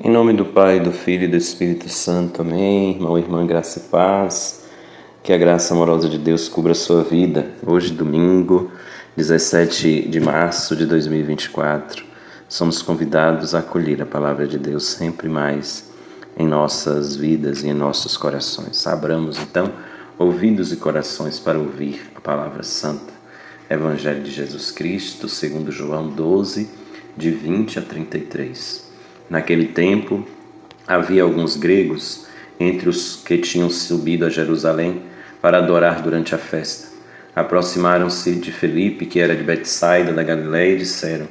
Em nome do Pai, do Filho e do Espírito Santo. Amém. Irmão e irmã, graça e paz. Que a graça amorosa de Deus cubra a sua vida. Hoje, domingo, 17 de março de 2024, somos convidados a acolher a palavra de Deus sempre mais em nossas vidas e em nossos corações. Abramos, então, ouvidos e corações para ouvir a palavra santa. Evangelho de Jesus Cristo, segundo João 12, de 20 a 33. Naquele tempo, havia alguns gregos entre os que tinham subido a Jerusalém para adorar durante a festa. Aproximaram-se de Felipe, que era de Betsaida, da Galiléia, e disseram: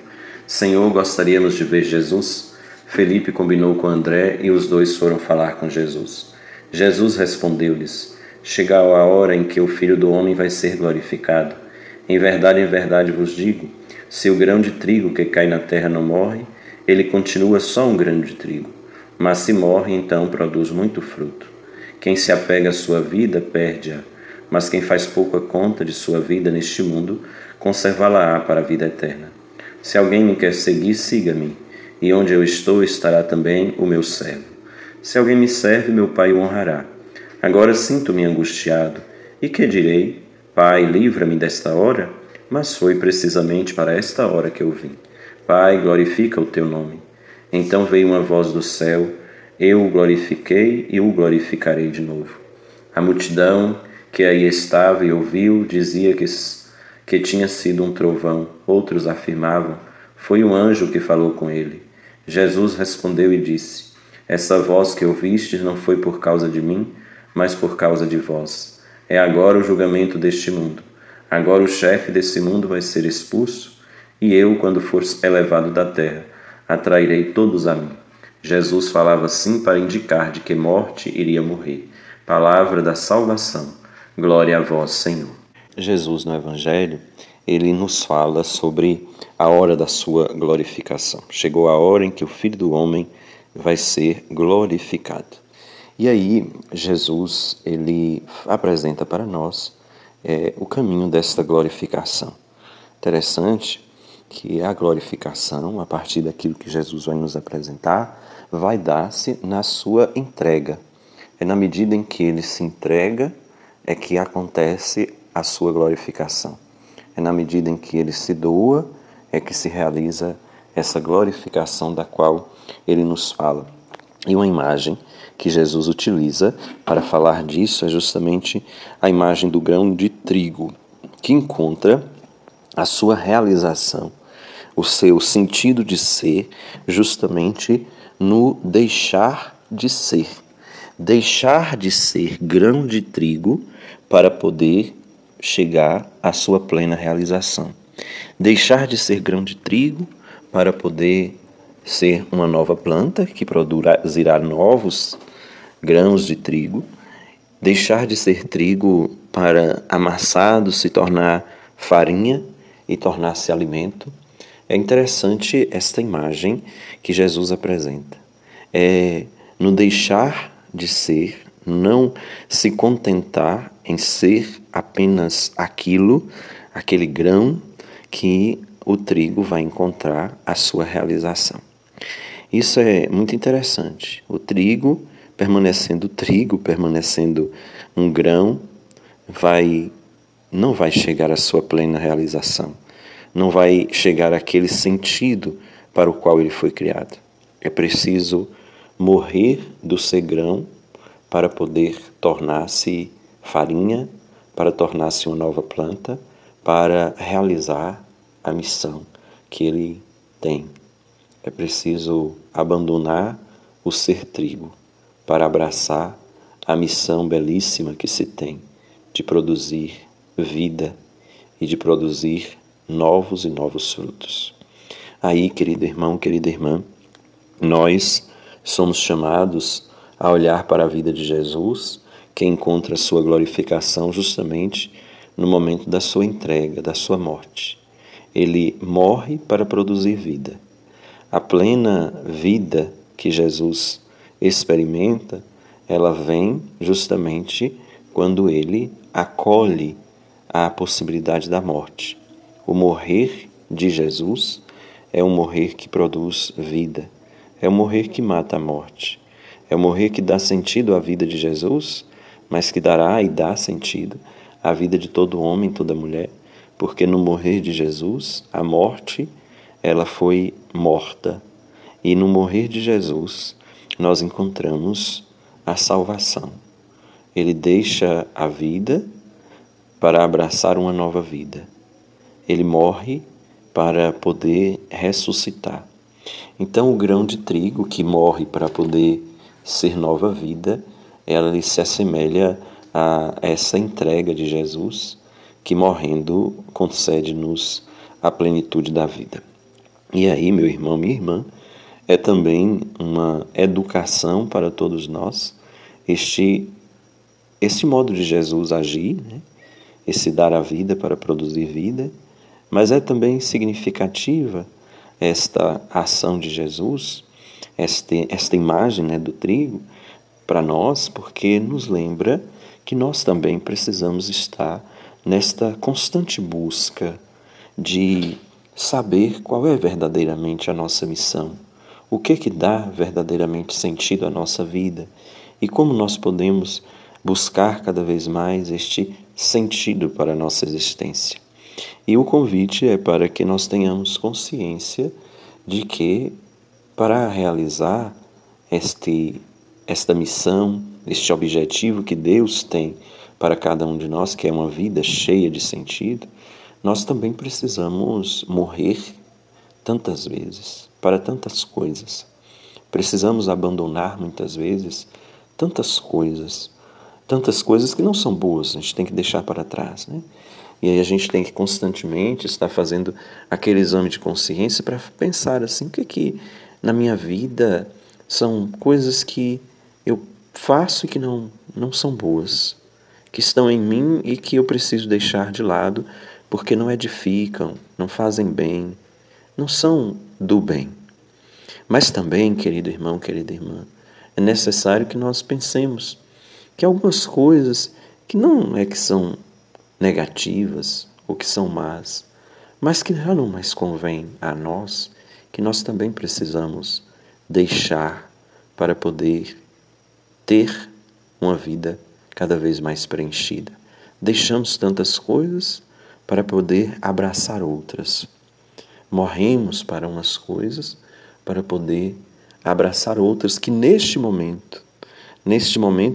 Senhor, gostaríamos de ver Jesus. Felipe combinou com André e os dois foram falar com Jesus. Jesus respondeu-lhes: Chegou a hora em que o Filho do Homem vai ser glorificado. Em verdade vos digo, se o grão de trigo que cai na terra não morre, ele continua só um grão de trigo, mas se morre, então produz muito fruto. Quem se apega à sua vida, perde-a, mas quem faz pouca conta de sua vida neste mundo, conservá-la-á para a vida eterna. Se alguém me quer seguir, siga-me, e onde eu estou estará também o meu servo. Se alguém me serve, meu Pai o honrará. Agora sinto-me angustiado, e que direi? Pai, livra-me desta hora? Mas foi precisamente para esta hora que eu vim. Pai, glorifica o teu nome. Então veio uma voz do céu: Eu o glorifiquei e o glorificarei de novo. A multidão que aí estava e ouviu dizia que tinha sido um trovão. Outros afirmavam: Foi um anjo que falou com ele. Jesus respondeu e disse: Essa voz que ouvistes não foi por causa de mim, mas por causa de vós. É agora o julgamento deste mundo. Agora o chefe desse mundo vai ser expulso, e eu, quando for elevado da terra, atrairei todos a mim. Jesus falava assim para indicar de que morte iria morrer. Palavra da salvação. Glória a vós, Senhor. Jesus, no Evangelho, ele nos fala sobre a hora da sua glorificação. Chegou a hora em que o Filho do Homem vai ser glorificado. E aí, Jesus, ele apresenta para nós o caminho desta glorificação. Interessante que a glorificação, a partir daquilo que Jesus vai nos apresentar, vai dar-se na sua entrega. É na medida em que ele se entrega é que acontece a sua glorificação. É na medida em que ele se doa é que se realiza essa glorificação da qual ele nos fala. E uma imagem que Jesus utiliza para falar disso é justamente a imagem do grão de trigo, que encontra a sua realização, o seu sentido de ser, justamente no deixar de ser. Deixar de ser grão de trigo para poder chegar à sua plena realização. Deixar de ser grão de trigo para poder ser uma nova planta que produzirá novos grãos de trigo. Deixar de ser trigo para amassado se tornar farinha e tornar-se alimento. É interessante esta imagem que Jesus apresenta. É no deixar de ser, não se contentar em ser apenas aquele grão que o trigo vai encontrar a sua realização. Isso é muito interessante. O trigo, permanecendo um grão, não vai chegar à sua plena realização. Não vai chegar àquele sentido para o qual ele foi criado. É preciso morrer do ser grão para poder tornar-se farinha, para tornar-se uma nova planta, para realizar a missão que ele tem. É preciso abandonar o ser trigo para abraçar a missão belíssima que se tem de produzir vida e de produzir novos e novos frutos. Aí, querido irmão, querida irmã, nós somos chamados a olhar para a vida de Jesus, que encontra a sua glorificação justamente no momento da sua entrega, da sua morte. Ele morre para produzir vida. A plena vida que Jesus experimenta, ela vem justamente quando ele acolhe a possibilidade da morte. O morrer de Jesus é um morrer que produz vida, É o morrer que mata a morte. É o morrer que dá sentido à vida de Jesus, mas que dará e dá sentido à vida de todo homem, toda mulher, porque no morrer de Jesus, a morte, ela foi morta. E no morrer de Jesus, nós encontramos a salvação. Ele deixa a vida para abraçar uma nova vida. Ele morre para poder ressuscitar. Então, o grão de trigo que morre para poder ser nova vida, ela se assemelha a essa entrega de Jesus, que morrendo concede-nos a plenitude da vida. E aí, meu irmão, minha irmã, é também uma educação para todos nós, este modo de Jesus agir, né? Esse dar a vida para produzir vida, mas é também significativa esta ação de Jesus, esta imagem, né, do trigo, para nós, porque nos lembra que nós também precisamos estar nesta constante busca de saber qual é verdadeiramente a nossa missão, o que dá verdadeiramente sentido à nossa vida e como nós podemos buscar cada vez mais este sentido para a nossa existência. E o convite é para que nós tenhamos consciência de que, para realizar esta missão, este objetivo que Deus tem para cada um de nós, que é uma vida cheia de sentido, nós também precisamos morrer tantas vezes para tantas coisas. Precisamos abandonar muitas vezes tantas coisas que não são boas, a gente tem que deixar para trás, né? E aí a gente tem que constantemente estar fazendo aquele exame de consciência para pensar assim, o que na minha vida são coisas que eu faço e que não são boas, que estão em mim e que eu preciso deixar de lado porque não edificam, não fazem bem, não são do bem. Mas também, querido irmão, querida irmã, é necessário que nós pensemos que algumas coisas que não é que são negativas ou que são más, mas que já não mais convém a nós, que nós também precisamos deixar para poder ter uma vida cada vez mais preenchida. Deixamos tantas coisas para poder abraçar outras. Morremos para umas coisas para poder abraçar outras que neste momento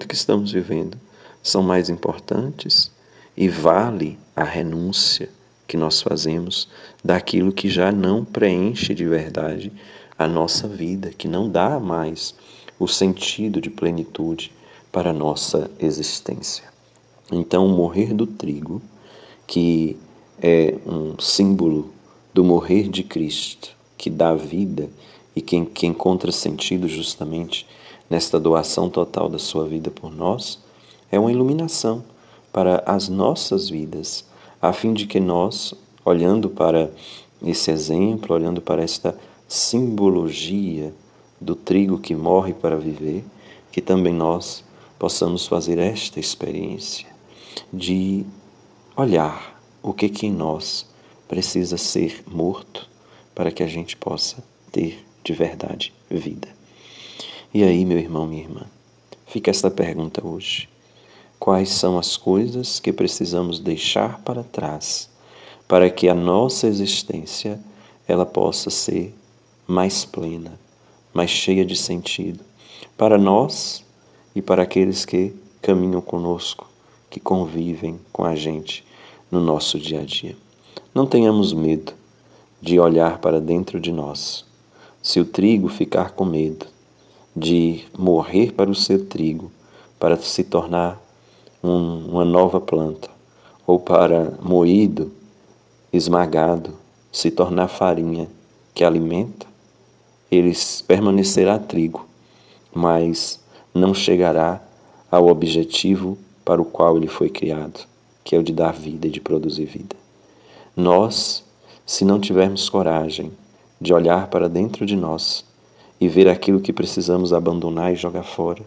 que estamos vivendo, são mais importantes e vale a renúncia que nós fazemos daquilo que já não preenche de verdade a nossa vida, que não dá mais o sentido de plenitude para a nossa existência. Então, o morrer do trigo, que é um símbolo do morrer de Cristo, que dá vida e que encontra sentido justamente nesta doação total da sua vida por nós, é uma iluminação para as nossas vidas, a fim de que nós, olhando para esse exemplo, olhando para esta simbologia do trigo que morre para viver, que também nós possamos fazer esta experiência de olhar o que em nós precisa ser morto para que a gente possa ter de verdade vida. E aí, meu irmão, minha irmã, fica esta pergunta hoje. Quais são as coisas que precisamos deixar para trás para que a nossa existência ela possa ser mais plena, mais cheia de sentido para nós e para aqueles que caminham conosco, que convivem com a gente no nosso dia a dia. Não tenhamos medo de olhar para dentro de nós. Se o trigo ficar com medo de morrer para o seu trigo, para se tornar uma nova planta, ou para moído, esmagado, se tornar farinha que alimenta, ele permanecerá trigo, mas não chegará ao objetivo para o qual ele foi criado, que é o de dar vida e de produzir vida. Nós, se não tivermos coragem de olhar para dentro de nós e ver aquilo que precisamos abandonar e jogar fora,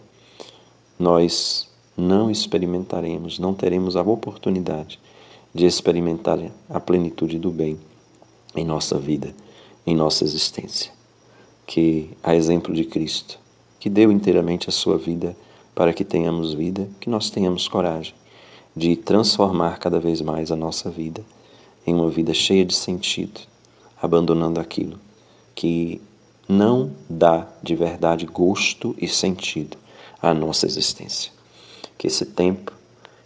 nós não experimentaremos, não teremos a oportunidade de experimentar a plenitude do bem em nossa vida, em nossa existência. que, a exemplo de Cristo, que deu inteiramente a sua vida para que tenhamos vida, que nós tenhamos coragem de transformar cada vez mais a nossa vida em uma vida cheia de sentido, abandonando aquilo que não dá de verdade gosto e sentido à nossa existência. Que esse tempo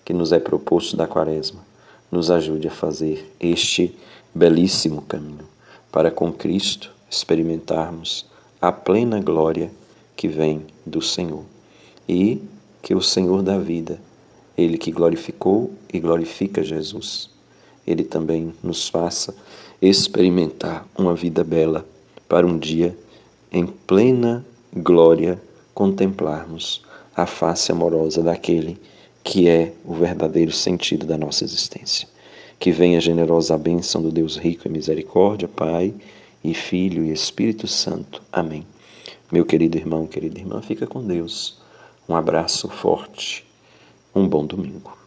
que nos é proposto da Quaresma nos ajude a fazer este belíssimo caminho para com Cristo experimentarmos a plena glória que vem do Senhor. E que o Senhor da vida, Ele que glorificou e glorifica Jesus, Ele também nos faça experimentar uma vida bela para um dia, em plena glória, contemplarmos a face amorosa daquele que é o verdadeiro sentido da nossa existência. Que venha a generosa bênção do Deus rico em misericórdia, Pai e Filho e Espírito Santo. Amém. Meu querido irmão, querida irmã, fica com Deus. Um abraço forte. Um bom domingo.